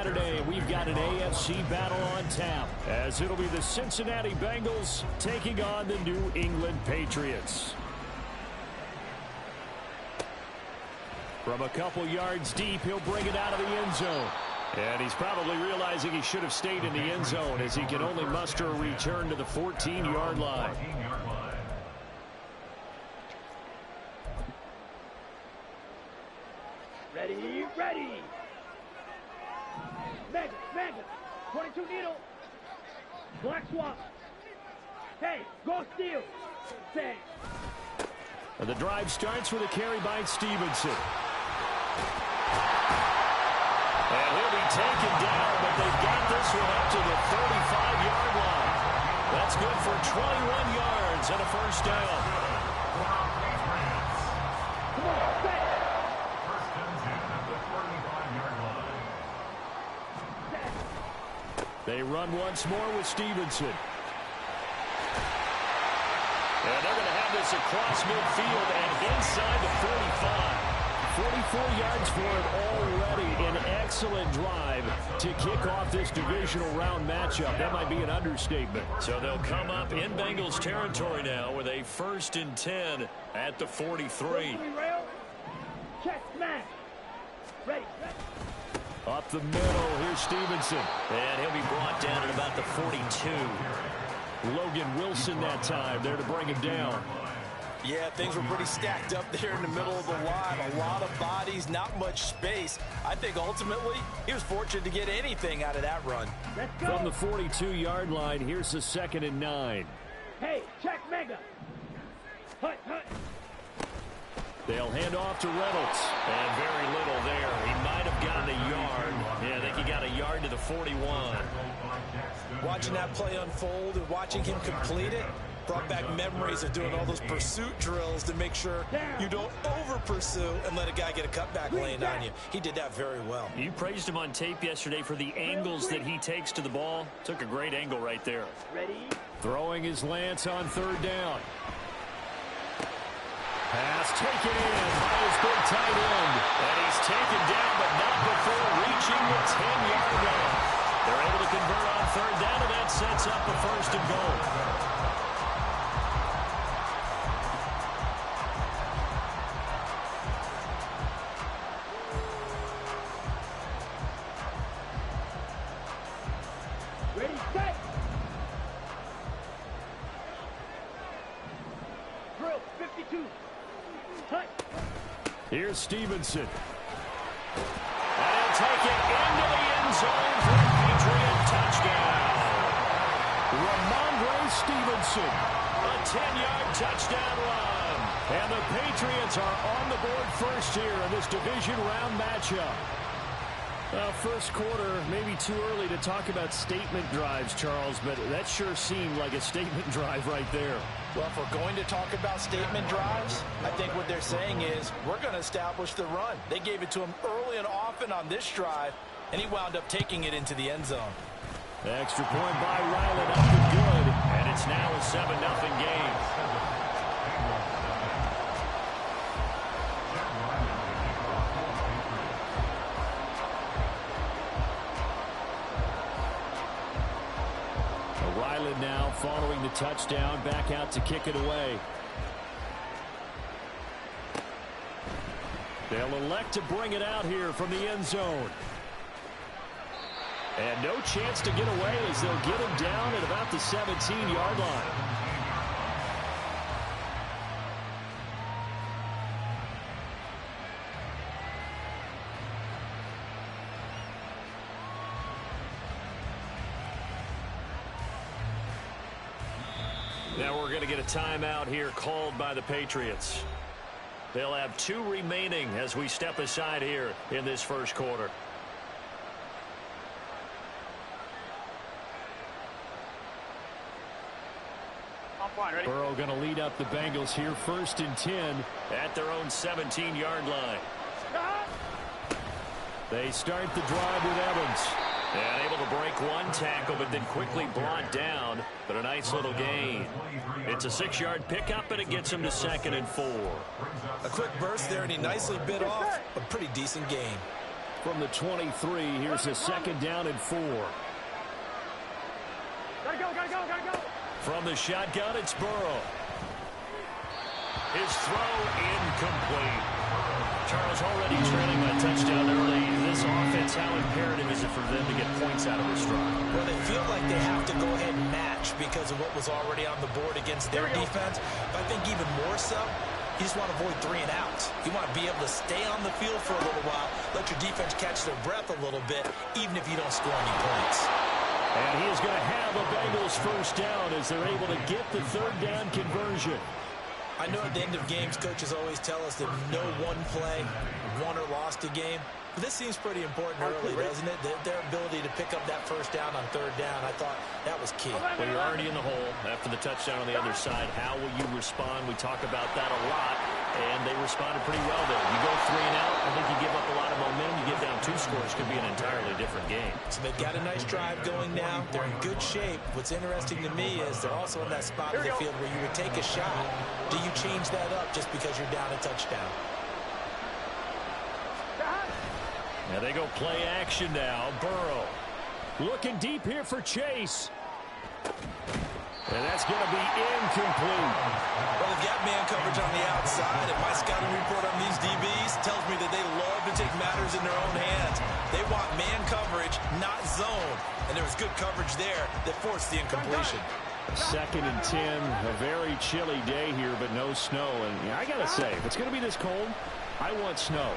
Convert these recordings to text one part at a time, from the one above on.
Saturday. We've got an AFC battle on tap, as it'll be the Cincinnati Bengals taking on the New England Patriots. From a couple yards deep, he'll bring it out of the end zone. And he's probably realizing he should have stayed in the end zone, as he can only muster a return to the 14-yard line. Ready, ready. Mega, 22 needle. Black swap. Hey, go steal. Say. And the drive starts with a carry by Stevenson. And he'll be taken down, but they've got this one up to the 35-yard line. That's good for 21 yards and a first down. Come on, set. They run once more with Stevenson. And they're going to have this across midfield and inside the 45. 44 yards for it already. An excellent drive to kick off this divisional round matchup. That might be an understatement. So they'll come up in Bengals territory now with a 1st and 10 at the 43. Check, smash. Ready. Up the middle, here's Stevenson. And he'll be brought down at about the 42. Logan Wilson that time there to bring him down. Yeah, things were pretty stacked up there in the middle of the line. A lot of bodies, not much space. I think ultimately he was fortunate to get anything out of that run. Let's go. From the 42-yard line, here's the 2nd and 9. Hey, check mega. Hut. They'll hand off to Reynolds. And very little there. He might have gotten a yard. Yeah, I think he got a yard to the 41. Watching that play unfold and watching him complete it brought back memories of doing all those pursuit drills to make sure you don't over-pursue and let a guy get a cutback lane on you. He did that very well. You praised him on tape yesterday for the angles that he takes to the ball. Took a great angle right there. Ready. Throwing his Lance on 3rd down. Pass taken in by his big tight end. And he's taken down, but not before reaching the 10-yard line. They're able to convert on 3rd down, and that sets up the 1st and goal. Ready, set. Drill, 52. Hut. Here's Stevenson. And he'll take it into the end zone for a Patriot touchdown. Ramondre Stevenson. A 10-yard touchdown run. And the Patriots are on the board first here in this division round matchup. First quarter, maybe too early to talk about statement drives, Charles, but that sure seemed like a statement drive right there. Well, if we're going to talk about statement drives, I think what they're saying is we're going to establish the run. They gave it to him early and often on this drive, and he wound up taking it into the end zone. Extra point by Ryland, up and good. And it's now a 7-0 game. Ryland now following the touchdown, back out to kick it away. They'll elect to bring it out here from the end zone. And no chance to get away as they'll get him down at about the 17-yard line. Now we're going to get a timeout here called by the Patriots. They'll have 2 remaining as we step aside here in this first quarter. Burrow going to lead up the Bengals here, 1st and 10 at their own 17-yard line. They start the drive with Evans. And able to break one tackle, but then quickly brought down. But a nice little gain. It's a 6-yard pickup, and it gets him to 2nd and 4. A quick burst there, and he nicely bit off a pretty decent gain. from the 23. Here's a second down and 4. Gotta go. From the shotgun, it's Burrow. His throw incomplete. Charles already trailing by a touchdown early. This offense, how imperative is it for them to get points out of this drive? Well, they feel like they have to go ahead and match because of what was already on the board against their defense. But I think even more so, you just want to avoid 3 and outs. You want to be able to stay on the field for a little while, let your defense catch their breath a little bit, even if you don't score any points. And he is going to have a Bengals first down as they're able to get the third down conversion. I know at the end of games, coaches always tell us that no one play won or lost a game. But this seems pretty important early, doesn't it? Their ability to pick up that first down on third down, I thought that was key. Well, you're already in the hole after the touchdown on the other side. How will you respond? We talk about that a lot, and they responded pretty well there. You go 3 and out, I think you give up a lot of momentum. You get down 2 scores, could be an entirely different game. So they've got a nice drive going now. They're in good shape. What's interesting to me is they're also in that spot of the field where you would take a shot. Do you change that up just because you're down a touchdown? Now they go play action now. Burrow looking deep here for Chase. And that's going to be incomplete. Well, they've got man coverage on the outside, and my scouting report on these DBs tells me that they love to take matters in their own hands. They want man coverage, not zone. And there was good coverage there that forced the incompletion. 2nd and 10, a very chilly day here, but no snow. And I got to say, if it's going to be this cold, I want snow.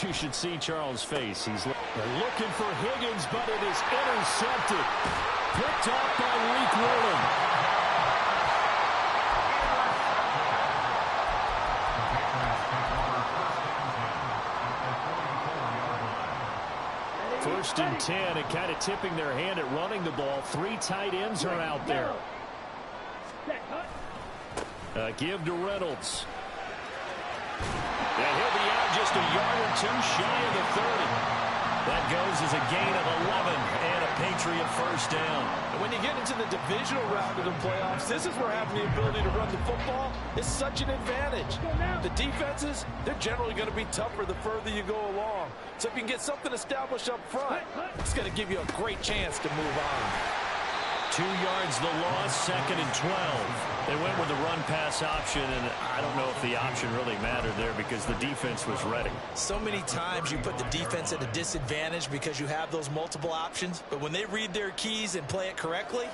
You should see Charles' face. He's looking for Higgins, but it is intercepted. Picked off by Leek Rowland. First and 10, and kind of tipping their hand at running the ball. 3 tight ends are out there. Give to Reynolds. And he'll be out just a yard or 2 shy of the 30. That goes as a gain of 11 and a Patriot first down. And when you get into the divisional round of the playoffs, this is where having the ability to run the football is such an advantage. The defenses, they're generally going to be tougher the further you go along. So if you can get something established up front, it's going to give you a great chance to move on. 2 yards the loss, 2nd and 12. They went with the run-pass option, and I don't know if the option really mattered there because the defense was ready. So many times you put the defense at a disadvantage because you have those multiple options, but when they read their keys and play it correctly,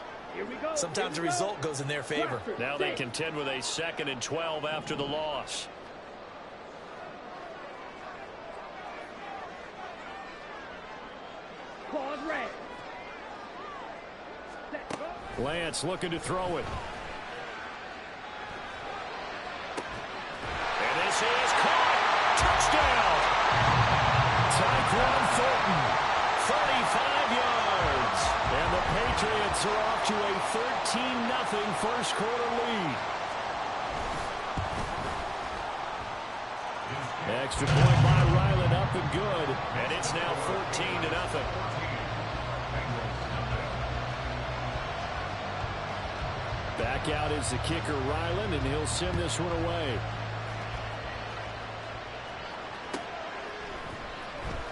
sometimes the result goes in their favor. Now they contend with a 2nd and 12 after the loss. Pause red. Lance looking to throw it. And this is caught. Touchdown. Tyquan Thornton, 35 yards. And the Patriots are off to a 13-0 first quarter lead. Extra point by Ryland, up and good. And it's now 14-0. Back out is the kicker, Ryland, and he'll send this one away.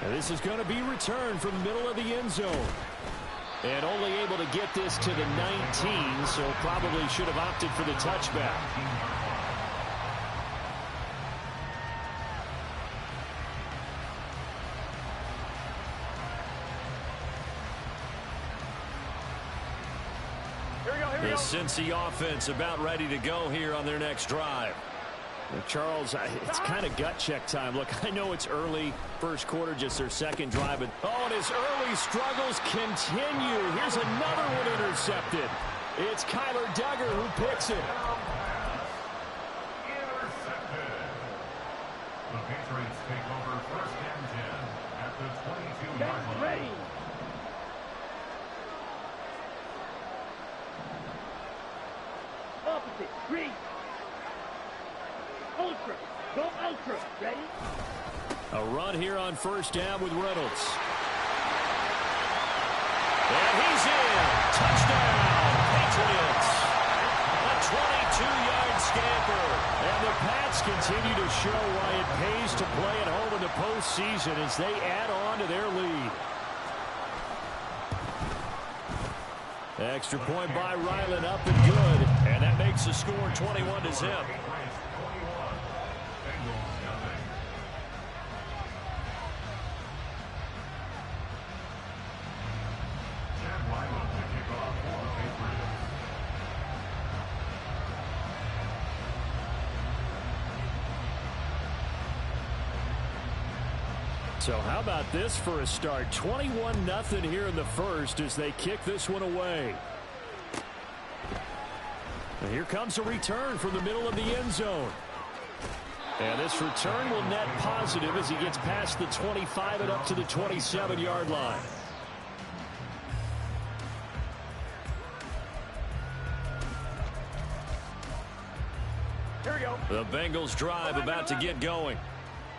And this is going to be returned from the middle of the end zone. And only able to get this to the 19, so probably should have opted for the touchback. The Cincy offense about ready to go here on their next drive. Charles, it's kind of gut check time. Look, I know it's early, first quarter, just their second drive. But, and his early struggles continue. Here's another one intercepted. It's Kyler Duggar who picks it. Intercepted. The Patriots take over first and 10 at the 22-yard line. Ready. Opposite. Green. Ultra. Go ultra. Ready? A run here on first down with Reynolds. And he's in. Touchdown, Patriots. A 22-yard scamper. And the Pats continue to show why it pays to play at home in the postseason as they add on to their lead. Extra point by Ryland, up and good. And that makes the score 21-0. So how about this for a start? 21-0 here in the first as they kick this one away. And here comes a return from the middle of the end zone. And this return will net positive as he gets past the 25 and up to the 27-yard line. Here we go. The Bengals drive about to get going.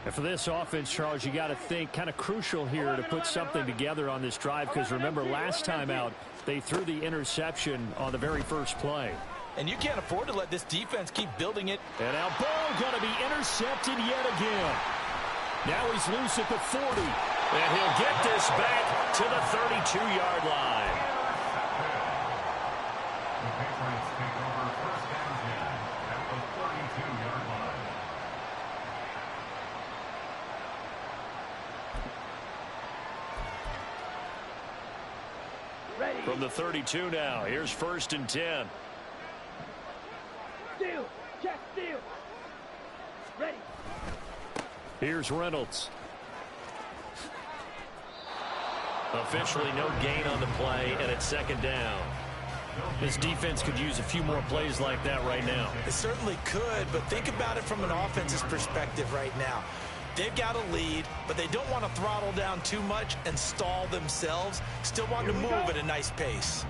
And for this offense, Charles, you got to think kind of crucial here to put something together on this drive because remember last time out they threw the interception on the very first play. And you can't afford to let this defense keep building it. And now Burrow going to be intercepted yet again. Now he's loose at the 40. And he'll get this back to the 32-yard line. The Patriots take over first and 10 at the 32-yard line. Ready. From the 32 now, here's first and 10. Steal. Check steal. Ready. Here's Reynolds. Officially no gain on the play, and it's second down. This defense could use a few more plays like that right now. It certainly could, but think about it from an offense's perspective right now. They've got a lead, but they don't want to throttle down too much and stall themselves. Still want to move at a nice pace.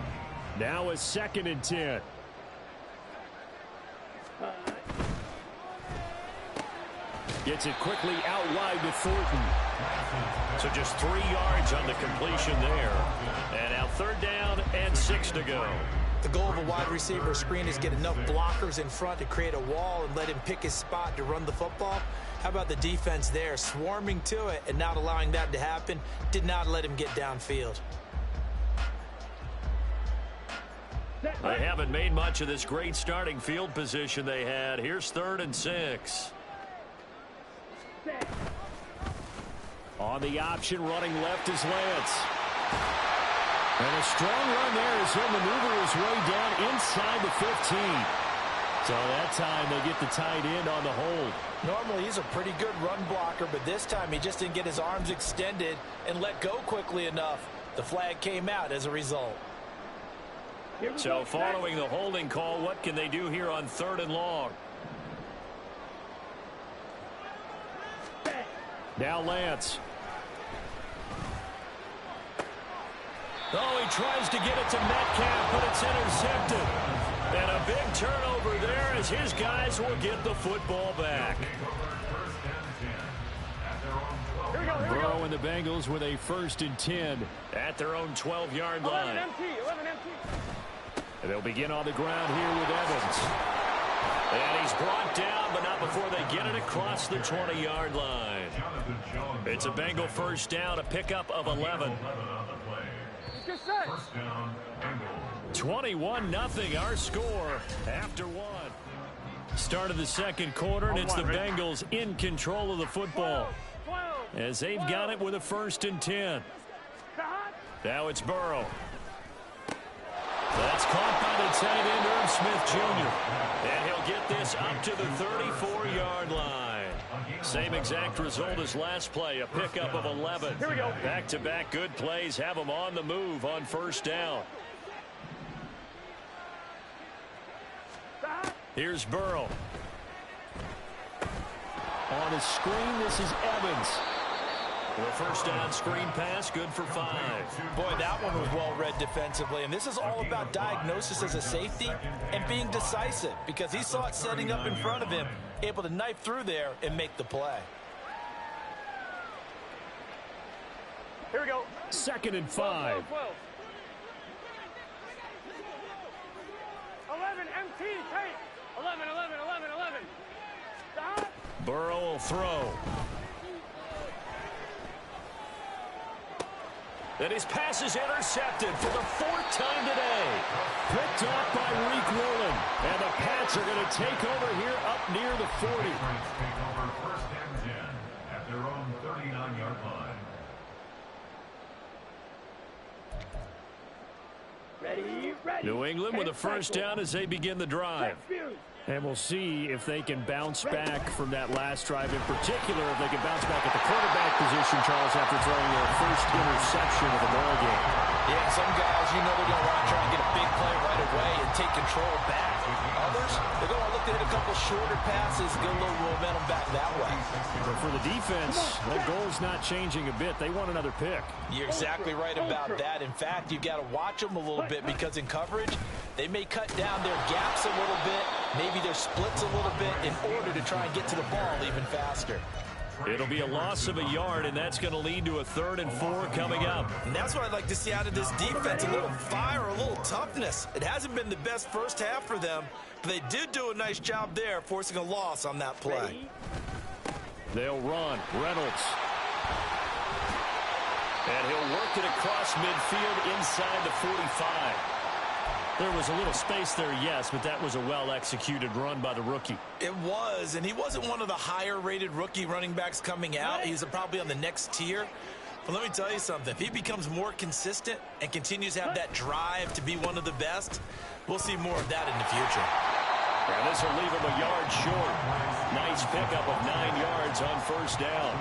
Now a second and 10. Gets it quickly out wide to Thornton. So just 3 yards on the completion there. And now third down and 6 to go. The goal of a wide receiver screen is get enough blockers in front to create a wall and let him pick his spot to run the football. How about the defense there, swarming to it and not allowing that to happen? Did not let him get downfield. They haven't made much of this great starting field position they had. Here's third and 6. On the option, running left is Lance. And a strong run there as he'll maneuver his way down inside the 15. So that time they get the tight end on the hold. Normally he's a pretty good run blocker, but this time he just didn't get his arms extended and let go quickly enough. The flag came out as a result. So following the holding call, what can they do here on third and long? Now Lance. Oh, he tries to get it to Metcalf, but it's intercepted. And a big turnover there as his guys will get the football back. Burrow and the Bengals with a first and 10 at their own 12-yard line. 11 empty. And they'll begin on the ground here with Evans. And he's brought down, but not before they get it across the 20-yard line. It's a Bengal first down, a pickup of 11. 21-0 our score after one. Start of the second quarter, and it's the Bengals in control of the football as they've got it with a first and 10. Now it's Burrow. That's caught by the tight end, Irv Smith Jr. And he'll get this up to the 34-yard line. Same exact result as last play, a pickup of 11. Here we go. Back-to-back good plays have them on the move on first down. Here's Burrow. On a screen, this is Evans. The first down screen pass, good for 5. Boy, that one was well read defensively, and this is all about diagnosis as a safety and being decisive because he saw it setting up in front of him, able to knife through there and make the play. Here we go. Second and 5. 12. 11 empty. Tight. 11. Burrow will throw. And his pass is intercepted for the 4th time today. Picked off by Reek Woolen. And the Pats are going to take over here up near the 40. Patriots take over first and 10 at their own 39-yard line. Ready, ready. New England with a first down as they begin the drive. And we'll see if they can bounce back from that last drive, in particular if they can bounce back at the quarterback position, Charles, after throwing their first interception of the ball game. Yeah, some guys, you know they're going to want to try and get a big play right away and take control back. Others, they're going to look to hit a couple shorter passes, get a little momentum back that way. But for the defense, that goal's not changing a bit. They want another pick. You're exactly right about that. In fact, you've got to watch them a little bit because in coverage, they may cut down their gaps a little bit, maybe their splits a little bit in order to try and get to the ball even faster. It'll be a loss of a yard, and that's going to lead to a 3rd and 4 coming up. And that's what I'd like to see out of this defense, a little fire, a little toughness. It hasn't been the best first half for them, but they did do a nice job there, forcing a loss on that play. They'll run. Reynolds. And he'll work it across midfield inside the 45. There was a little space there, yes, but that was a well-executed run by the rookie. It was, and he wasn't one of the higher-rated rookie running backs coming out. He's probably on the next tier. But let me tell you something. If he becomes more consistent and continues to have that drive to be one of the best, we'll see more of that in the future. And this will leave him a yard short. Nice pickup of 9 yards on first down.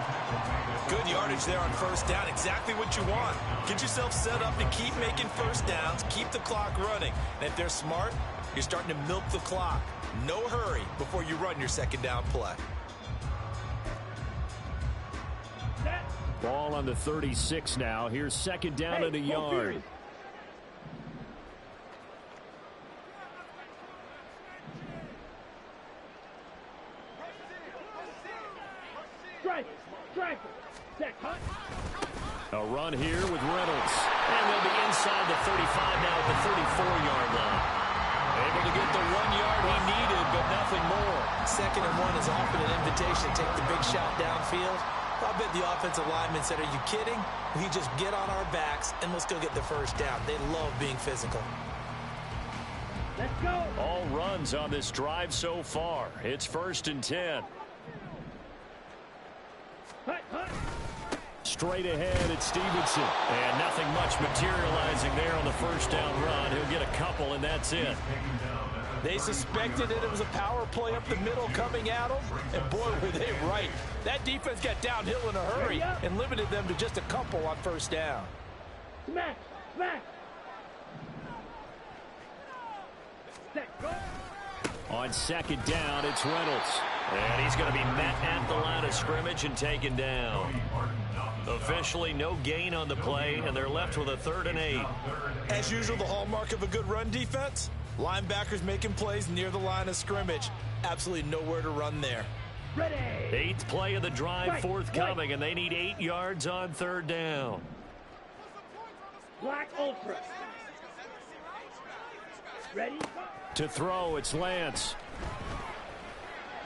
Good yardage there on first down. Exactly what you want. Get yourself set up to keep making first downs, keep the clock running. And if they're smart, you're starting to milk the clock. No hurry before you run your second down play. Ball on the 36 now. Here's second down and a yard. A run here with Reynolds. And they'll be inside the 35 now at the 34-yard line. Able to get the 1 yard he needed, but nothing more. 2nd and 1 is often an invitation to take the big shot downfield. I bet the offensive lineman said, are you kidding? We just get on our backs and let's go get the first down. They love being physical. Let's go. All runs on this drive so far. It's 1st and 10. Straight ahead at Stevenson. And nothing much materializing there on the first down run. He'll get a couple, and that's it. They suspected it was a power play up the middle coming at them, and boy, were they right. That defense got downhill in a hurry and limited them to just a couple on first down. Smack, smack. On second down, it's Reynolds. And he's going to be met at the line of scrimmage and taken down. Officially no gain on the play, and they're left with a 3rd and 8. As usual, the hallmark of a good run defense, linebackers making plays near the line of scrimmage. Absolutely nowhere to run there. Ready. 8th play of the drive forthcoming, and they need 8 yards on 3rd down. Black Ultra. Ready. To throw, it's Lance.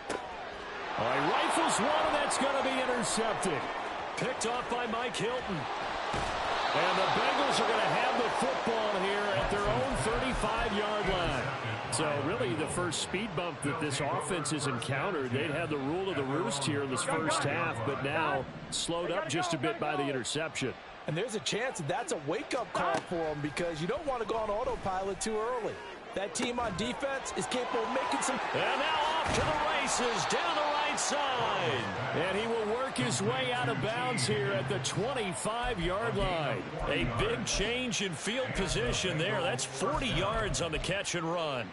He rifles one, and that's going to be intercepted. Picked off by Mike Hilton. And the Bengals are going to have the football here at their own 35-yard line. So really the first speed bump that this offense has encountered. They'd had the rule of the roost here in this first half, but now slowed up just a bit by the interception. And there's a chance that's a wake-up call for them because you don't want to go on autopilot too early. That team on defense is capable of making some... And now off to the races, down the right side. And he will work his way out of bounds here at the 25-yard line. A big change in field position there. That's 40 yards on the catch and run.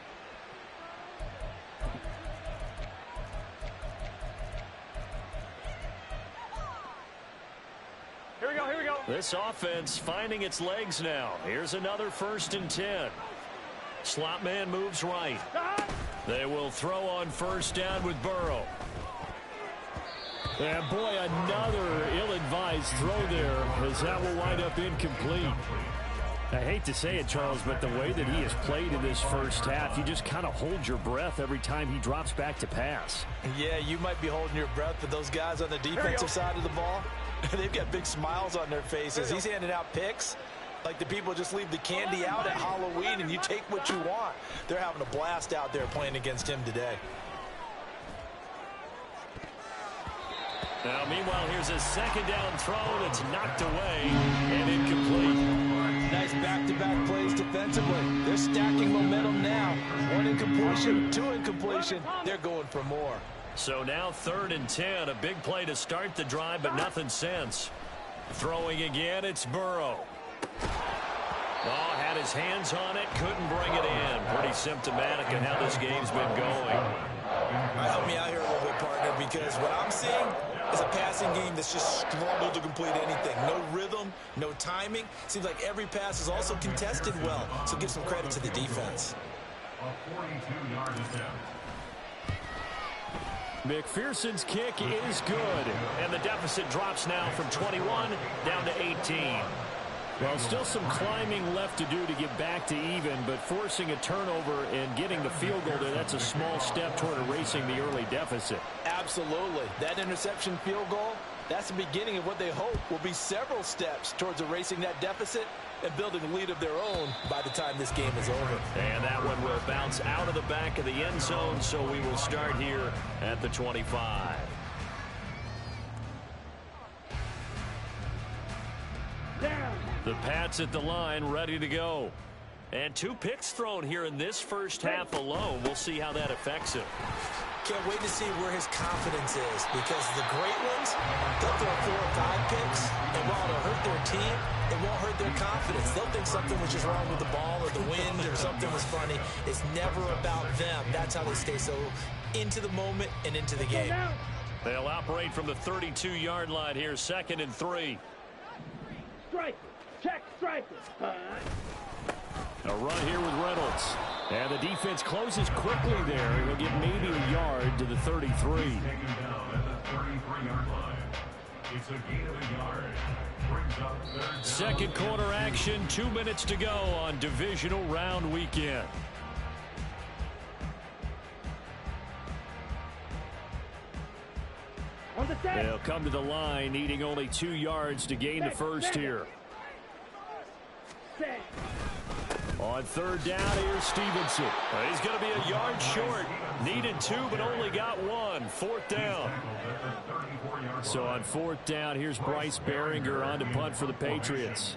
Here we go, here we go. This offense finding its legs now. Here's another 1st and 10. Slot man moves right. They will throw on first down with Burrow. And boy, another ill-advised throw there, as that will wind up incomplete. I hate to say it, Charles, but the way that he has played in this first half, you just kind of hold your breath every time he drops back to pass. Yeah, you might be holding your breath, but those guys on the defensive side of the ball, they've got big smiles on their faces. He's handing out picks like the people just leave the candy out at Halloween and you take what you want. They're having a blast out there playing against him today. Now, meanwhile, here's a second down throw that's knocked away and incomplete. Nice back-to-back plays defensively. They're stacking momentum now. 1 incompletion, 2 incompletion. They're going for more. So now 3rd and 10. A big play to start the drive, but nothing since. Throwing again, it's Burrow. Oh, had his hands on it, couldn't bring it in. Pretty symptomatic of how this game's been going. Help me out here a little bit, partner, because what I'm seeing is a passing game that's just struggled to complete anything. No rhythm, no timing. Seems like every pass is also contested well. So give some credit to the defense. A 42-yard attempt. McPherson's kick is good. And the deficit drops now from 21 down to 18. Well, still some climbing left to do to get back to even, but forcing a turnover and getting the field goal there, that's a small step toward erasing the early deficit. Absolutely. That interception field goal, that's the beginning of what they hope will be several steps towards erasing that deficit and building a lead of their own by the time this game is over. And that one will bounce out of the back of the end zone, so we will start here at the 25. The Pats at the line, ready to go. And 2 picks thrown here in this first half alone. We'll see how that affects him. Can't wait to see where his confidence is, because the great ones, they'll throw 4 or 5 picks, and while it'll hurt their team, it won't hurt their confidence. They'll think something was just wrong with the ball or the wind or something was funny. It's never about them. That's how they stay so into the moment and into the game. They'll operate from the 32-yard line here, 2nd and 3. Strike. Check strike. A run here with Reynolds. And the defense closes quickly there. He'll get maybe a yard to the 33. Taken down at the 33-yard line. It's a gain of a yard. Brings up 3rd down. Second quarter action, 2 minutes to go on divisional round weekend. On the set. They'll come to the line, needing only 2 yards to gain the first here. Set. On 3rd down, here's Stevenson. He's going to be a yard short. Needed 2, but only got 1. 4th down. So on 4th down, here's Bryce Behringer on to punt for the Patriots.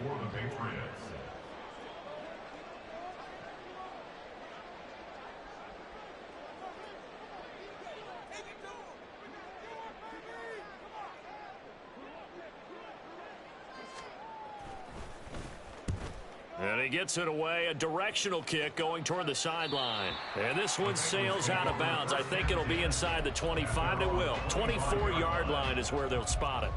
And he gets it away, a directional kick going toward the sideline. And this one sails out of bounds. I think it'll be inside the 25. It will. 24-yard line is where they'll spot it.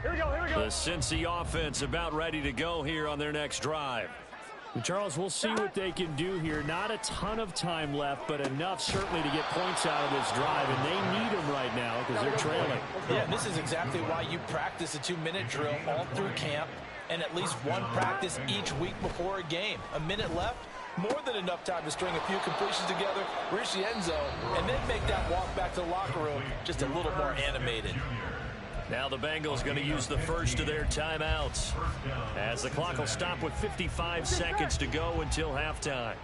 Here we go. The Cincy offense about ready to go here on their next drive. Charles, we'll see what they can do here. Not a ton of time left, but enough certainly to get points out of this drive, and they need them right now because they're trailing. Yeah, this is exactly why you practice a 2-minute drill all through camp and at least one practice each week before a game. A minute left, more than enough time to string a few completions together, reach the end zone, and then make that walk back to the locker room just a little more animated. Now the Bengals going to use the first of their timeouts as the clock will stop with 55 seconds to go until halftime.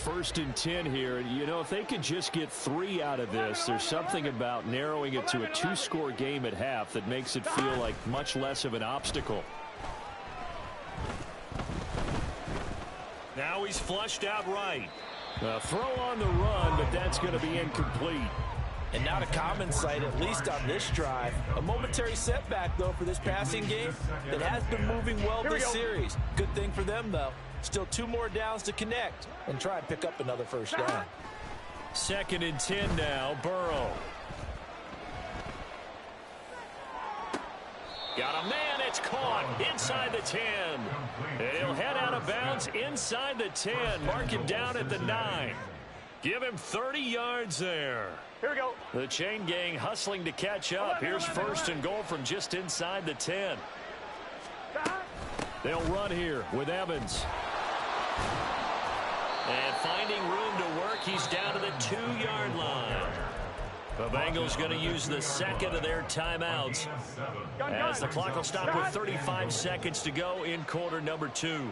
1st and 10 here. You know, if they could just get 3 out of this, there's something about narrowing it to a 2-score game at half that makes it feel like much less of an obstacle. Now he's flushed out right. A throw on the run, but that's going to be incomplete. And not a common sight, at least on this drive. A momentary setback, though, for this passing game that has been moving well this series. Good thing for them, though. Still 2 more downs to connect and try and pick up another first down. 2nd and 10 now, Burrow. Got a man, it's caught inside the 10. And he'll head out of bounds inside the 10. Mark him down at the 9. Give him 30 yards there. Here we go. The chain gang hustling to catch up. Here's first and goal from just inside the 10. They'll run here with Evans. And finding room to work, he's down to the 2-yard line. The Bengals going to use the second of their timeouts as the clock will stop with 35 seconds to go in quarter number 2.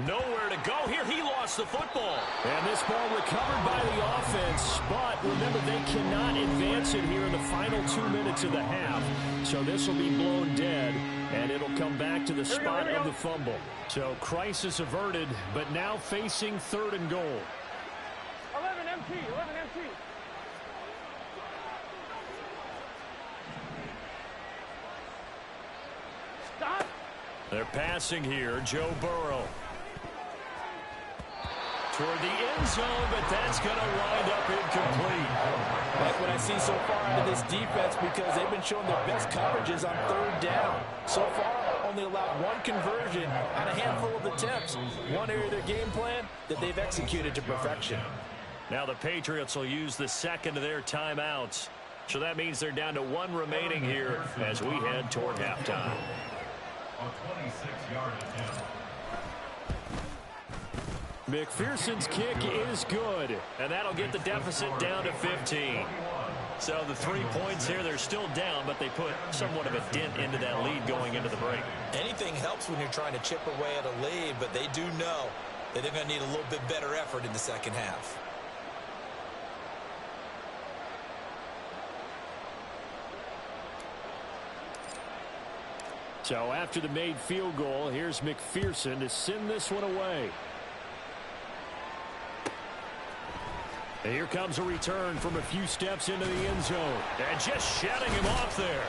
Nowhere to go here. He lost the football. And this ball recovered by the offense, but remember, they cannot advance it here in the final 2 minutes of the half. So this will be blown dead, and it'll come back to the spot of the fumble. So crisis averted, but now facing third and goal. 11 MT, 11 MT. Stop. They're passing here, Joe Burrow. Toward the end zone, but that's going to wind up incomplete. Like what I see so far out of this defense, because they've been showing their best coverages on third down. So far, only allowed one conversion on a handful of attempts. One area of their game plan that they've executed to perfection. Now the Patriots will use the second of their timeouts. So that means they're down to 1 remaining here as we head toward halftime. A 26-yard attempt. McPherson's kick is good. And that'll get the deficit down to 15. So the 3 points here, they're still down, but they put somewhat of a dent into that lead going into the break. Anything helps when you're trying to chip away at a lead, but they do know that they're going to need a little bit better effort in the second half. So after the made field goal, here's McPherson to send this one away. And here comes a return from a few steps into the end zone. And just shutting him off there.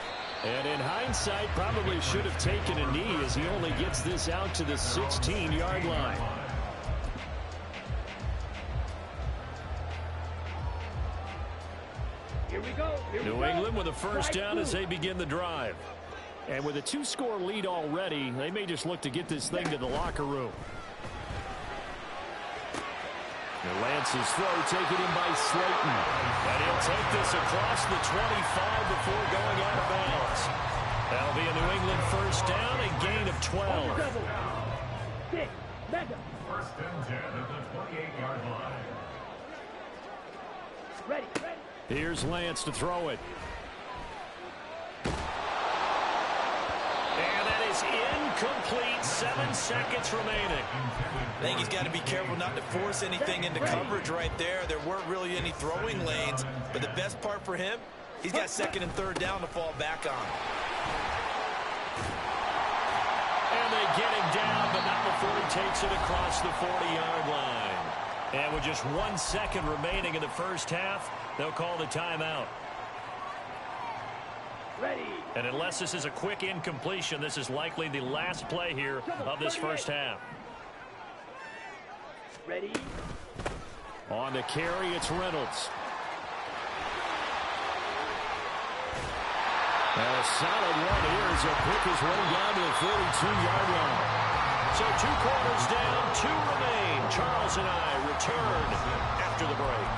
And in hindsight, probably should have taken a knee as he only gets this out to the 16-yard line. Here we go. New England with a first down as they begin the drive. And with a 2-score lead already, they may just look to get this thing to the locker room. And Lance's throw taken in by Slayton. And he'll take this across the 25 before going out of bounds. That'll be a New England first down, a gain of 12. First and 10 at the 28-yard line. Ready. Here's Lance to throw it. And that is incomplete. 7 seconds remaining. I think he's got to be careful not to force anything into coverage right there. There weren't really any throwing lanes, but the best part for him, he's got second and third down to fall back on. And they get him down, but not before he takes it across the 40-yard line. And with just 1 second remaining in the first half, they'll call the timeout. Ready. And unless this is a quick incompletion, this is likely the last play here of this first half. Ready. On the carry, it's Reynolds. And a solid run here as he'll pick his way down to the 42-yard line. So 2 quarters down, 2 remain. Charles and I return after the break.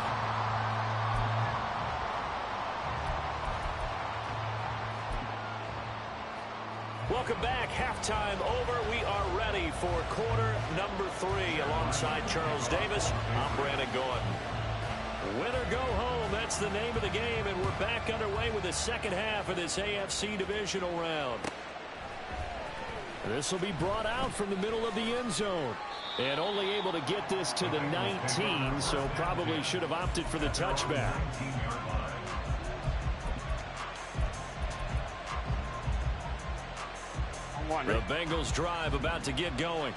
Welcome back. Halftime over. We are ready for quarter number 3 alongside Charles Davis. I'm Brandon Gordon. Win or go home, that's the name of the game, and we're back underway with the second half of this AFC divisional round. This will be brought out from the middle of the end zone. And only able to get this to the 19, so probably should have opted for the touchback. The Bengals drive about to get going.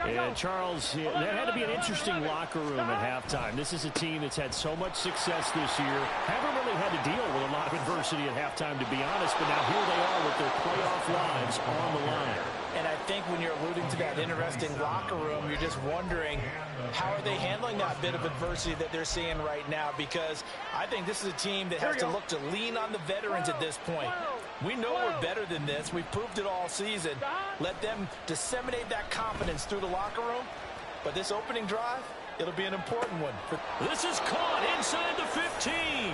And Charles, that had to be an interesting locker room at halftime. This is a team that's had so much success this year. Haven't really had to deal with a lot of adversity at halftime, to be honest, but now here they are with their playoff lives on the line. And I think when you're alluding to that interesting locker room, you're just wondering how are they handling that bit of adversity that they're seeing right now, because I think this is a team that has to look to lean on the veterans at this point. We know we're better than this. We've proved it all season. Let them disseminate that confidence through the locker room, But this opening drive, it'll be an important one. This is caught inside the 15.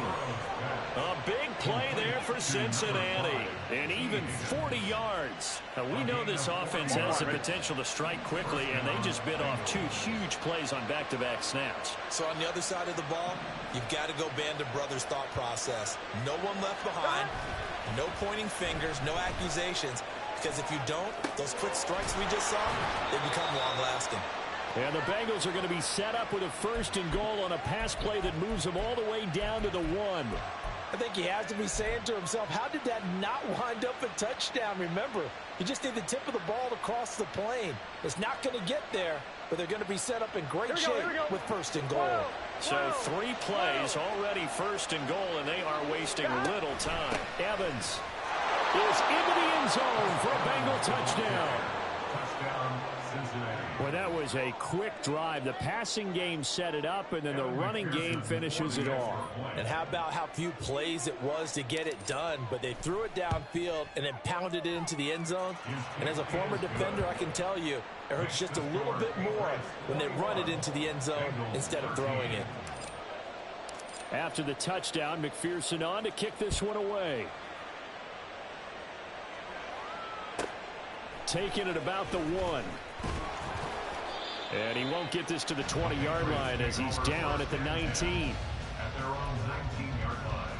A big play there for Cincinnati. And even 40 yards. Now, we know this offense has the potential to strike quickly, and they just bit off 2 huge plays on back-to-back snaps. So on the other side of the ball, you've got to go Band of Brothers thought process. No one left behind. No pointing fingers, no accusations. Because if you don't, those quick strikes we just saw, they become long-lasting. And the Bengals are going to be set up with a 1st and goal on a pass play that moves them all the way down to the 1. I think he has to be saying to himself, how did that not wind up a touchdown? Remember, you just need the tip of the ball to cross the plane. It's not going to get there, but they're going to be set up in great shape with 1st and goal. So 3 plays already 1st and goal, and they are wasting little time. Evans is into the end zone for a Bengal touchdown. Touchdown, Cincinnati. Well, that was a quick drive. The passing game set it up, and then the running game finishes it off. And how about how few plays it was to get it done, but they threw it downfield and then pounded it into the end zone. And as a former defender, I can tell you, it hurts just a little bit more when they run it into the end zone instead of throwing it. After the touchdown, McPherson on to kick this one away. Taking it about the 1. And he won't get this to the 20-yard line as he's down at the 19. At their own 19-yard line.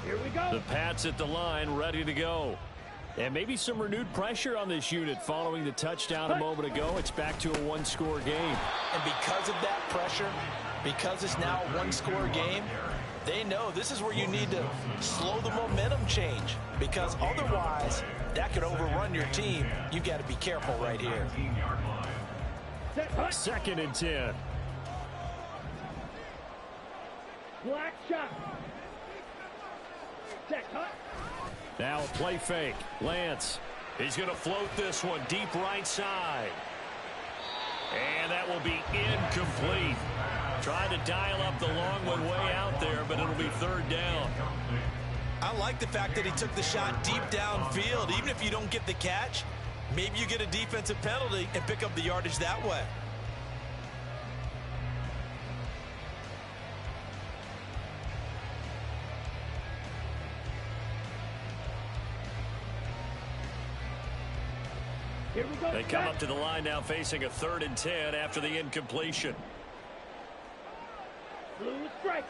Here we go. The Pats at the line, ready to go. And maybe some renewed pressure on this unit following the touchdown a moment ago. It's back to a 1-score game. And because of that pressure, because it's now a 1-score game, they know this is where you need to slow the momentum change, because otherwise that could overrun your team. You've got to be careful right here. 2nd and 10. Black shot. Check, cut. Now a play fake. Lance. He's going to float this one deep right side. And that will be incomplete. Trying to dial up the long one way out there, but it'll be 3rd down. I like the fact that he took the shot deep downfield. Even if you don't get the catch, maybe you get a defensive penalty and pick up the yardage that way. Here we go. They come up to the line now facing a 3rd and 10 after the incompletion. Blue striker.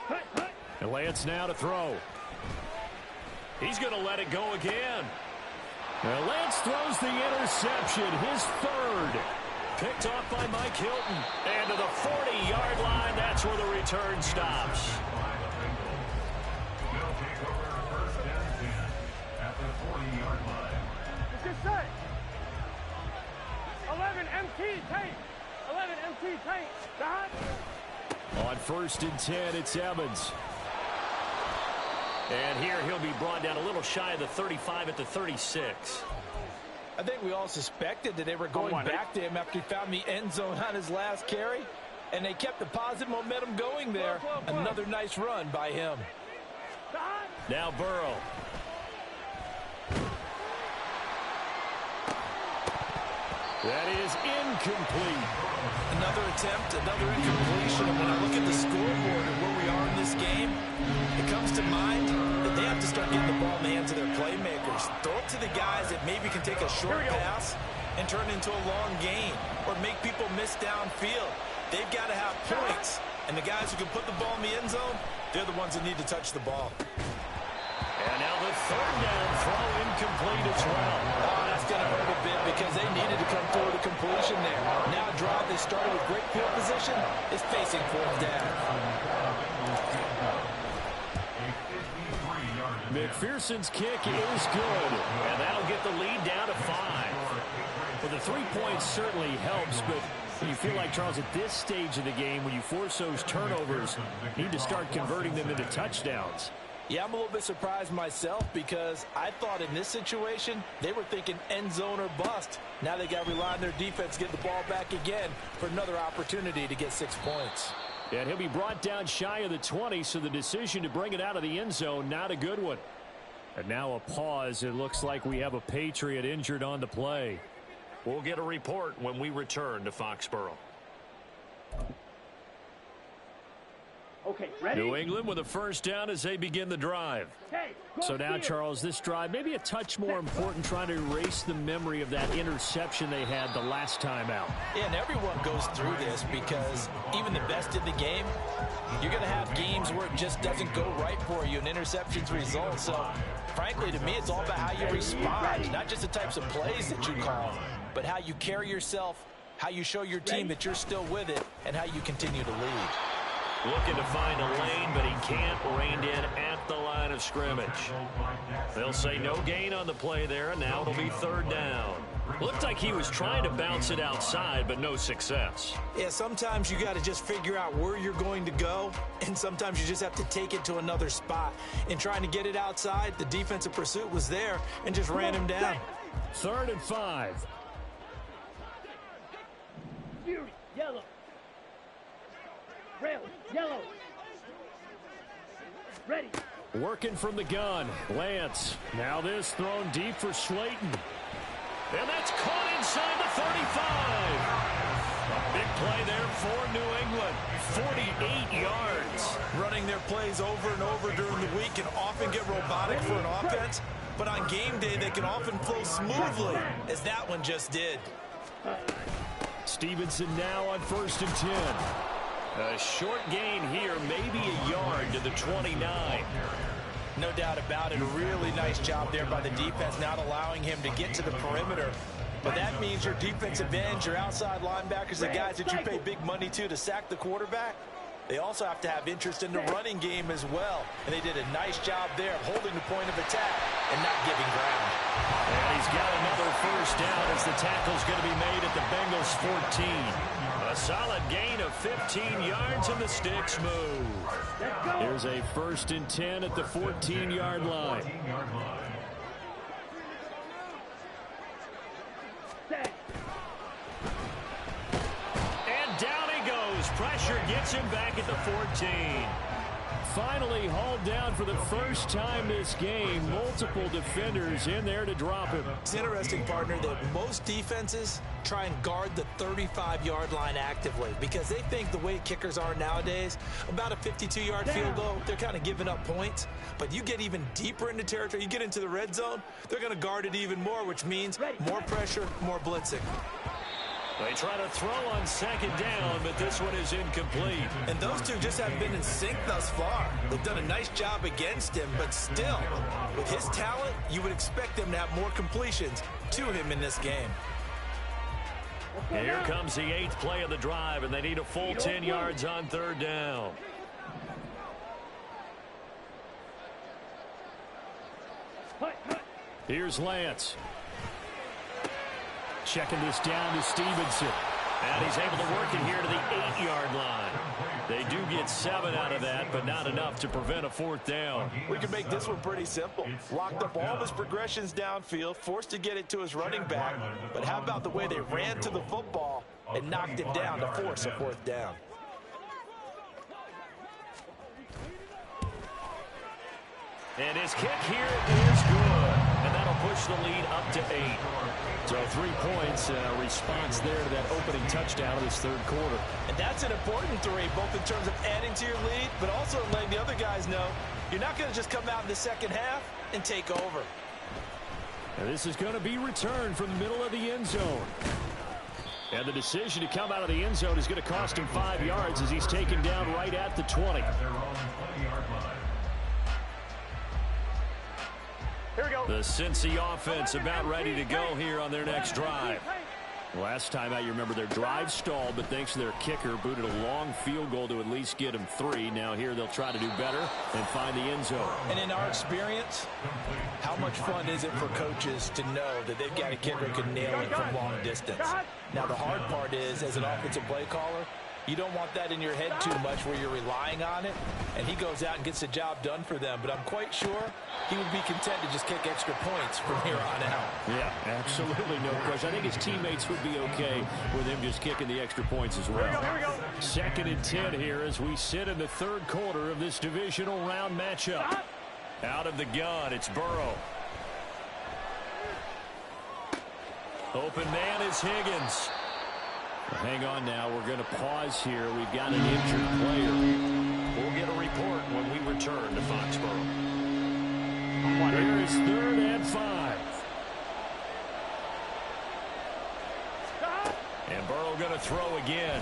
Cut, cut. And Lance now to throw. He's going to let it go again. Now Lance throws the interception, his 3rd. Picked off by Mike Hilton. And to the 40-yard line, that's where the return stops. They'll take over 1st and 10 at the 40-yard line. It's just set. 11 MT tank. 11 MT tank. Dot. On 1st and 10, it's Evans. And here he'll be brought down a little shy of the 35 at the 36. I think we all suspected that they were going back to him after he found the end zone on his last carry, and they kept the positive momentum going there. Another nice run by him. Now Burrow. That is incomplete. Another attempt, another incompletion. And when I look at the scoreboard and where we are in this game, it comes to mind that they have to start getting the ball in the hands of their playmakers. Throw it to the guys that maybe can take a short pass and turn it into a long gain, or make people miss downfield. They've got to have points, and the guys who can put the ball in the end zone, they're the ones that need to touch the ball. And now the 3rd down throw incomplete as well. Oh, that's going to hurt a bit because they needed to come through with a completion there. Now a drive they started with great field position is facing 4th down. McPherson's kick is good. And that'll get the lead down to 5. Well, the 3 points certainly helps, but you feel like, Charles, at this stage of the game, when you force those turnovers, you need to start converting them into touchdowns. Yeah, I'm a little bit surprised myself because I thought in this situation they were thinking end zone or bust. Now they got to rely on their defense to get the ball back again for another opportunity to get 6 points. And he'll be brought down shy of the 20, so the decision to bring it out of the end zone, not a good one. And now a pause. It looks like we have a Patriot injured on the play. We'll get a report when we return to Foxborough. Okay, ready? New England with a first down as they begin the drive. Hey, So now, Charles, this drive maybe a touch more important, trying to erase the memory of that interception they had the last time out. Yeah, and everyone goes through this because even the best in the game, you're going to have games where it just doesn't go right for you, and interceptions result. So, frankly, to me, it's all about how you respond, not just the types of plays that you call, but how you carry yourself, how you show your team that you're still with it, and how you continue to lead. Looking to find a lane, but he can't. Reined in at the line of scrimmage. They'll say no gain on the play there, and now it'll be third down. Looked like he was trying to bounce it outside, but no success. Yeah, sometimes you got to just figure out where you're going to go, and sometimes you just have to take it to another spot. In trying to get it outside, the defensive pursuit was there and just ran him down. 3rd and 5. Fury, yellow. Rail, yellow. Ready. Working from the gun. Lance. Now this thrown deep for Slayton. And that's caught inside the 35. A big play there for New England. 48 yards. Running their plays over and over during the week can often get robotic for an offense, but on game day they can often flow smoothly, as that one just did. Stevenson now on 1st and 10. A short gain here, maybe a yard to the 29. No doubt about it. A really nice job there by the defense, not allowing him to get to the perimeter. But that means your defensive ends, your outside linebackers, the guys that you pay big money to sack the quarterback, they also have to have interest in the running game as well. And they did a nice job there of holding the point of attack and not giving ground. And he's got another first down as the tackle's going to be made at the Bengals 14. A solid gain of 15 yards and the sticks move. Here's a 1st and 10 at the 14-yard line. And down he goes. Pressure gets him back at the 14. Finally hauled down for the first time this game. Multiple defenders in there to drop him. It's interesting, partner, that most defenses try and guard the 35-yard line actively because they think the way kickers are nowadays, about a 52-yard field goal, they're kind of giving up points. But you get even deeper into territory, you get into the red zone, they're going to guard it even more, which means more pressure, more blitzing. They try to throw on 2nd down, but this one is incomplete. And those two just haven't been in sync thus far. They've done a nice job against him, but still, with his talent, you would expect them to have more completions to him in this game. Here comes the 8th play of the drive, and they need a full 10 yards on 3rd down. Here's Lance. Checking this down to Stevenson. And he's able to work it here to the 8-yard line. They do get 7 out of that, but not enough to prevent a 4th down. We can make this one pretty simple. Locked up all of his progressions downfield, forced to get it to his running back. But how about the way they ran to the football and knocked it down to force a 4th down? And his kick here is good. And that'll push the lead up to 8. So 3 points and a response there to that opening touchdown of this 3rd quarter. And that's an important 3, both in terms of adding to your lead, but also letting the other guys know you're not going to just come out in the second half and take over. And this is going to be returned from the middle of the end zone. And the decision to come out of the end zone is going to cost him 5 yards as he's taken down right at the 20. Here we go. The Cincy offense about ready to go here on their next drive. Last time out, you remember their drive stalled, but thanks to their kicker, booted a long field goal to at least get them 3. Now here they'll try to do better and find the end zone. And in our experience, how much fun is it for coaches to know that they've got a kicker who can nail it from long distance? Now the hard part is, as an offensive play caller, you don't want that in your head too much where you're relying on it, and he goes out and gets the job done for them. But I'm quite sure he would be content to just kick extra points from here on out. Yeah, absolutely no question. I think his teammates would be okay with him just kicking the extra points as well. Here we go. 2nd and 10 here as we sit in the 3rd quarter of this divisional round matchup. Out of the gun, it's Burrow. Open man is Higgins. Hang on now. We're going to pause here. We've got an injured player. We'll get a report when we return to Foxborough. Here is 3rd and 5. And Burrow going to throw again.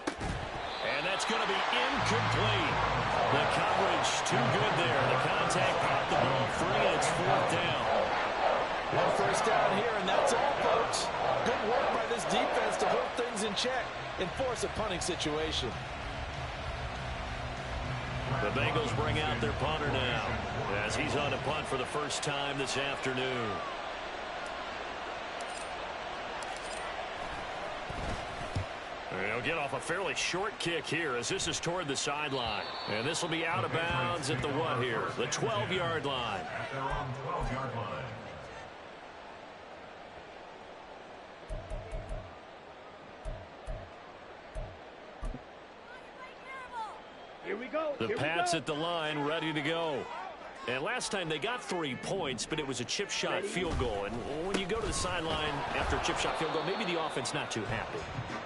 And that's going to be incomplete. The coverage too good there. The contact popped the ball free, and it's 4th down. Well, 1st down here, and that's all, folks. Good work by this defense to hold things in check and force a punting situation. The Bengals bring out their punter now as he's on to punt for the first time this afternoon. They'll get off a fairly short kick here as this is toward the sideline. And this will be out of bounds at the what here? The 12-yard line. At their own 12-yard line. Here we go. The Pats at the line, ready to go. And last time they got 3 points, but it was a chip shot field goal. And when you go to the sideline after a chip shot field goal, maybe the offense not too happy.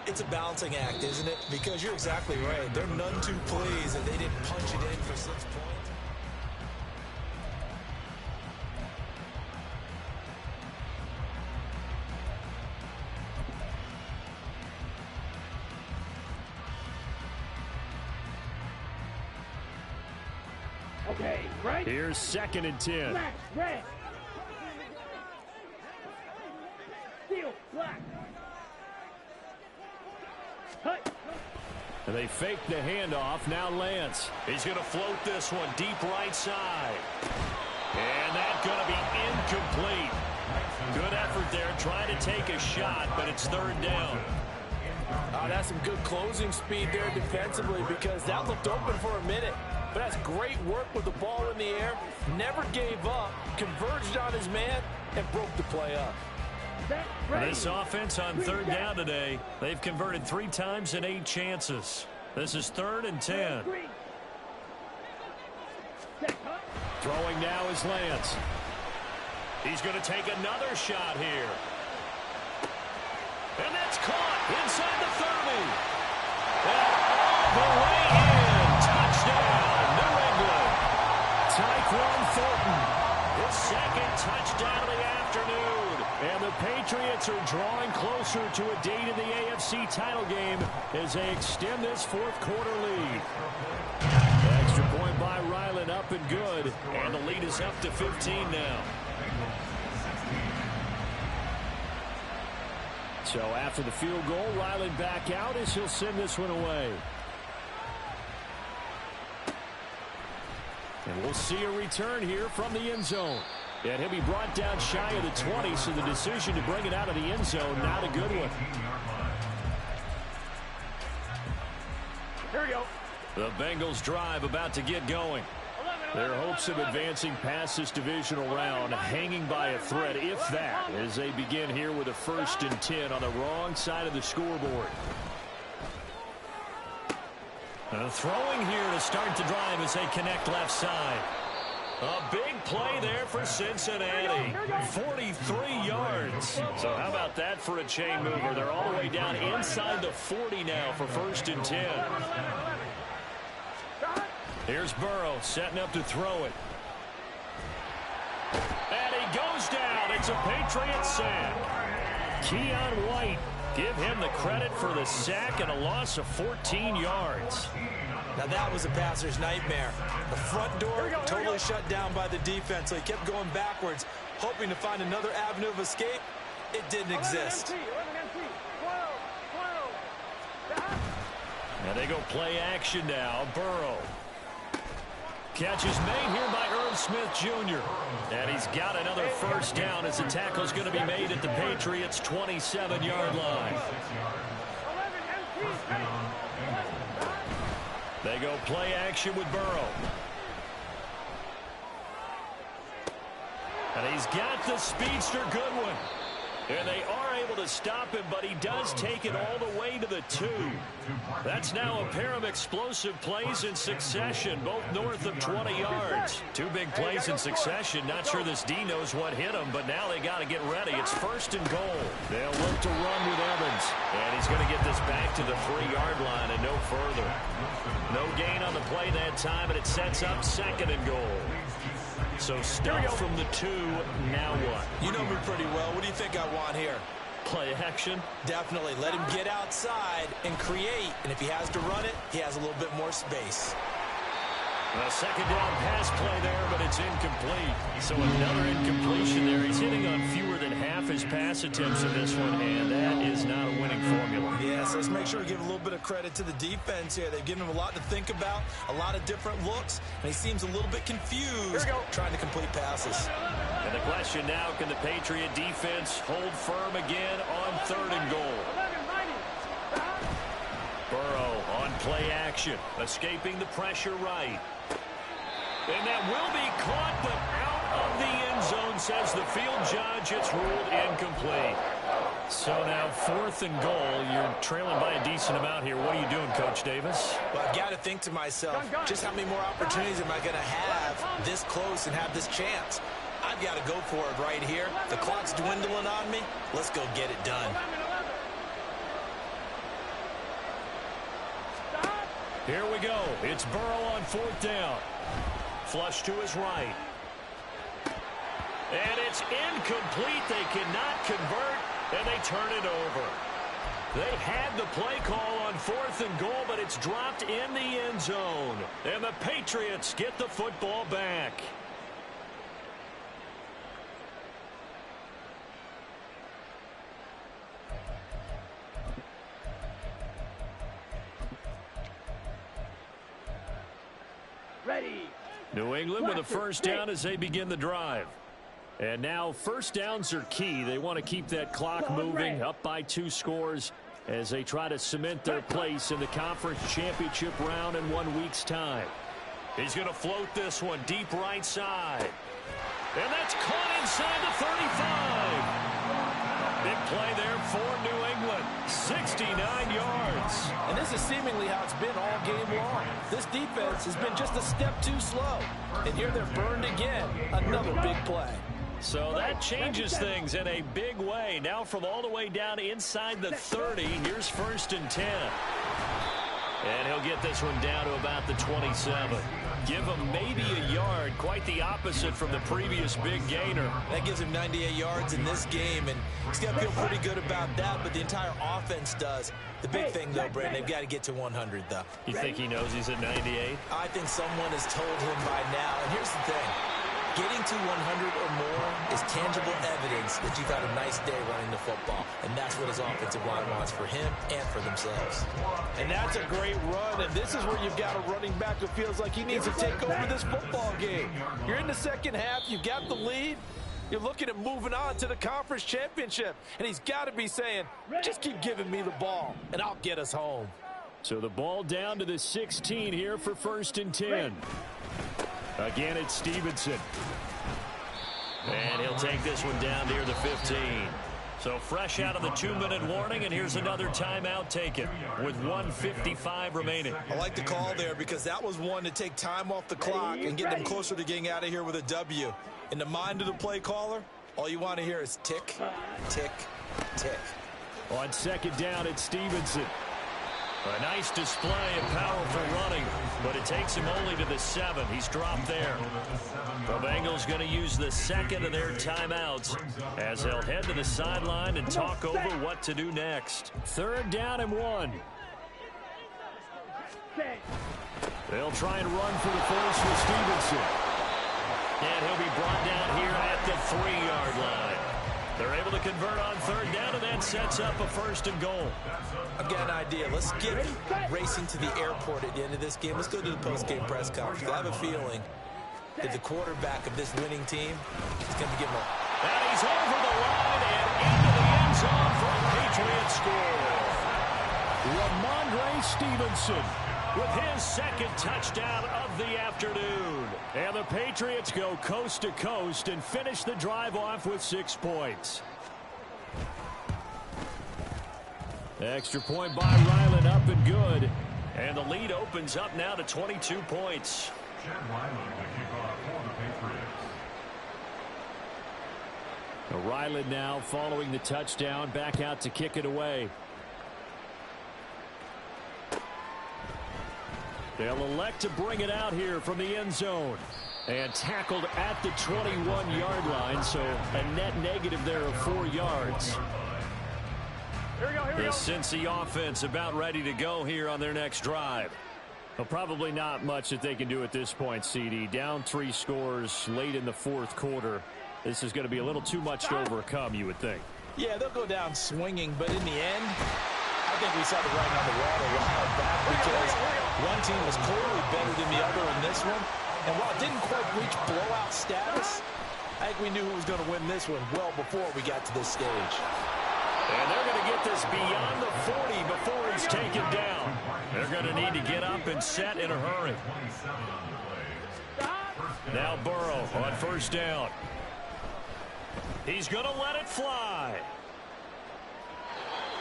It's a balancing act, isn't it? Because you're exactly right. They're none too pleased that they didn't punch it in for 6 points. Okay, right. Here's 2nd and 10. Black, red. Steel, black. Cut. And they fake the handoff. Now Lance. He's going to float this one deep right side. And that's going to be incomplete. Good effort there trying to take a shot, but it's 3rd down. That's some good closing speed there defensively because that looked open for a minute. But that's great work with the ball in the air. Never gave up, converged on his man, and broke the play up. This offense on 3rd down today, they've converted 3 times in 8 chances. This is 3rd and 10. Throwing now is Lance. He's going to take another shot here. And that's caught inside the 30. And all the way in. Touchdown, New England. Tyquan Thornton, his 2nd touchdown of the afternoon. And the Patriots are drawing closer to a date in the AFC title game as they extend this 4th quarter lead. Extra point by Ryland, up and good. And the lead is up to 15 now. So after the field goal, Ryland back out as he'll send this one away. And we'll see a return here from the end zone. And he'll be brought down shy of the 20, so the decision to bring it out of the end zone, not a good one. Here we go. The Bengals drive about to get going. Their hopes of advancing past this divisional round hanging by a thread, if that, as they begin here with a 1st and 10 on the wrong side of the scoreboard. Throwing here to start the drive as they connect left side. A big play there for Cincinnati. 43 yards. So how about that for a chain mover? They're all the way down inside the 40 now for 1st and 10. Here's Burrow setting up to throw it. And he goes down. It's a Patriots sack. Keon White, give him the credit for the sack and a loss of 14 yards. Now that was a passer's nightmare. The front door totally shut down by the defense, so he kept going backwards, hoping to find another avenue of escape. It didn't exist. And they go play action now. Burrow. Catch is made here by Irv Smith Jr. And he's got another 1st down as the tackle is going to be made at the Patriots' 27-yard line. They go play action with Burrow. And he's got the speedster Goodwin. And they are able to stop him, but he does take it all the way to the 2. That's now a pair of explosive plays in succession, both north of 20 yards. 2 big plays in succession. Not sure this D knows what hit him, but now they got to get ready. It's 1st and goal. They'll look to run with Evans. And he's going to get this back to the 3-yard line and no further. No gain on the play that time, and it sets up 2nd and goal. So stop from the 2, now what? You know me pretty well. What do you think I want here? Play action? Definitely. Let him get outside and create. And if he has to run it, he has a little bit more space. A 2nd down pass play there, but it's incomplete. So another incompletion there. He's hitting on fewer than half his pass attempts in this one, and that is not a winning formula. Yes, let's make sure we give a little bit of credit to the defense here. They've given him a lot to think about, a lot of different looks, and he seems a little bit confused trying to complete passes. And the question now, can the Patriot defense hold firm again on 3rd and goal? Burrow on play action, escaping the pressure right. And that will be caught, but out of the end zone, says the field judge. It's ruled incomplete. So now 4th and goal. You're trailing by a decent amount here. What are you doing, Coach Davis? Well, I've got to think to myself, just how many more opportunities am I going to have this close and have this chance? I've got to go for it right here. The clock's dwindling on me. Let's go get it done. Here we go. It's Burrow on 4th down. Flush to his right. And it's incomplete. They cannot convert, and they turn it over. They had the play call on 4th and goal, but it's dropped in the end zone. And the Patriots get the football back. Ready. New England with a 1st down as they begin the drive. And now 1st downs are key. They want to keep that clock moving, up by 2 scores as they try to cement their place in the conference championship round in 1 week's time. He's going to float this one deep right side. And that's caught inside the 35. Big play there for New England. 69 yards. And this is seemingly how it's been all game long. This defense has been just a step too slow. And here they're burned again. Another big play. So that changes things in a big way. Now from all the way down inside the 30, here's 1st and 10. And he'll get this one down to about the 27. Give him maybe a yard, quite the opposite from the previous big gainer. That gives him 98 yards in this game, and he's got to feel pretty good about that, but the entire offense does. The big thing, though, Brandon, they've got to get to 100, though. You think he knows he's at 98? I think someone has told him by now, and here's the thing. Getting to 100 or more is tangible evidence that you've had a nice day running the football, and that's what his offensive line wants for him and for themselves. And that's a great run, and this is where you've got a running back who feels like he needs to take over this football game. You're in the 2nd half, you've got the lead, you're looking at moving on to the conference championship, and he's got to be saying, just keep giving me the ball, and I'll get us home. So the ball down to the 16 here for 1st and 10. Again, it's Stevenson. And he'll take this one down near the 15. So fresh out of the 2-minute warning, and here's another timeout taken with 1:55 remaining. I like the call there because that was one to take time off the clock and get them closer to getting out of here with a W. In the mind of the play caller, all you want to hear is tick, tick, tick. On 2nd down, it's Stevenson. A nice display of powerful running, but it takes him only to the 7. He's dropped there. The Bengals going to use the 2nd of their timeouts as they'll head to the sideline and talk over what to do next. 3rd down and 1. They'll try and run for the first with Stevenson. And he'll be brought down here at the 3-yard line. They're able to convert on 3rd down, and that sets up a 1st and goal. I've got an idea. Let's get racing to the airport at the end of this game. Let's go to the post-game press conference. I have a feeling that the quarterback of this winning team is going to give him a... And he's over the line and into the end zone for a Patriot score. Ramondre Stevenson with his 2nd touchdown of the afternoon. And the Patriots go coast to coast and finish the drive off with 6 points. Extra point by Ryland, up and good. And the lead opens up now to 22 points. Chad Ryland to kick off for the Patriots. Ryland now following the touchdown, back out to kick it away. They'll elect to bring it out here from the end zone. And tackled at the 21-yard line, so a net negative there of 4 yards. Here we go, here we The go. Cincy offense about ready to go here on their next drive. Well, probably not much that they can do at this point, CD. Down 3 scores late in the 4th quarter. This is going to be a little too much to overcome, you would think. Yeah, they'll go down swinging, but in the end, I think we saw the writing on the wall a while back because one team was clearly better than the other in this one. And while it didn't quite reach blowout status, I think we knew who was going to win this one well before we got to this stage. And they're going to get this beyond the 40 before he's taken down. They're going to need to get up and set in a hurry. Now Burrow on first down. He's going to let it fly.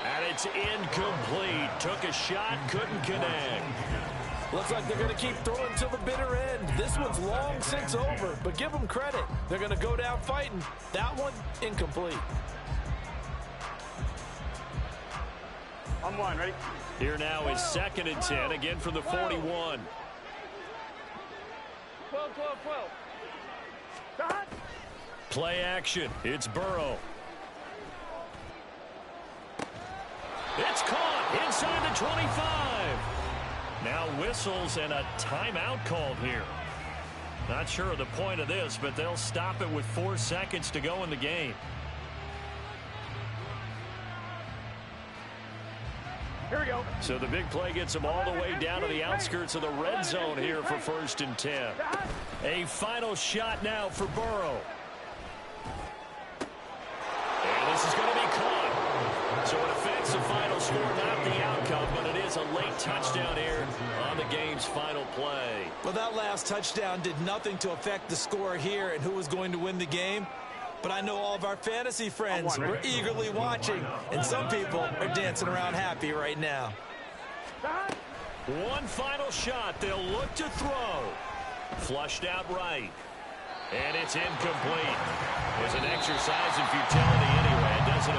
And it's incomplete. Took a shot, couldn't connect. Looks like they're going to keep throwing till the bitter end. This one's long since over, but give them credit. They're going to go down fighting. That one, incomplete. On one, ready? Here now is 2nd and 10, again from the 41. 12, 12, 12. Stop. Play action. It's Burrow. It's caught inside the 25. Now whistles and a timeout called here. Not sure of the point of this, but they'll stop it with 4 seconds to go in the game. Here we go. So the big play gets them all the way down to the outskirts of the red zone here for 1st and 10. A final shot now for Burrow. And this is going to be caught. So it affects the final score, not the outcome, but it is a late touchdown here on the game's final play. Well, that last touchdown did nothing to affect the score here and who was going to win the game. But I know all of our fantasy friends were eagerly watching, and some people are dancing around happy right now. One final shot. They'll look to throw. Flushed out right. And it's incomplete. It was an exercise in futility anyway. It doesn't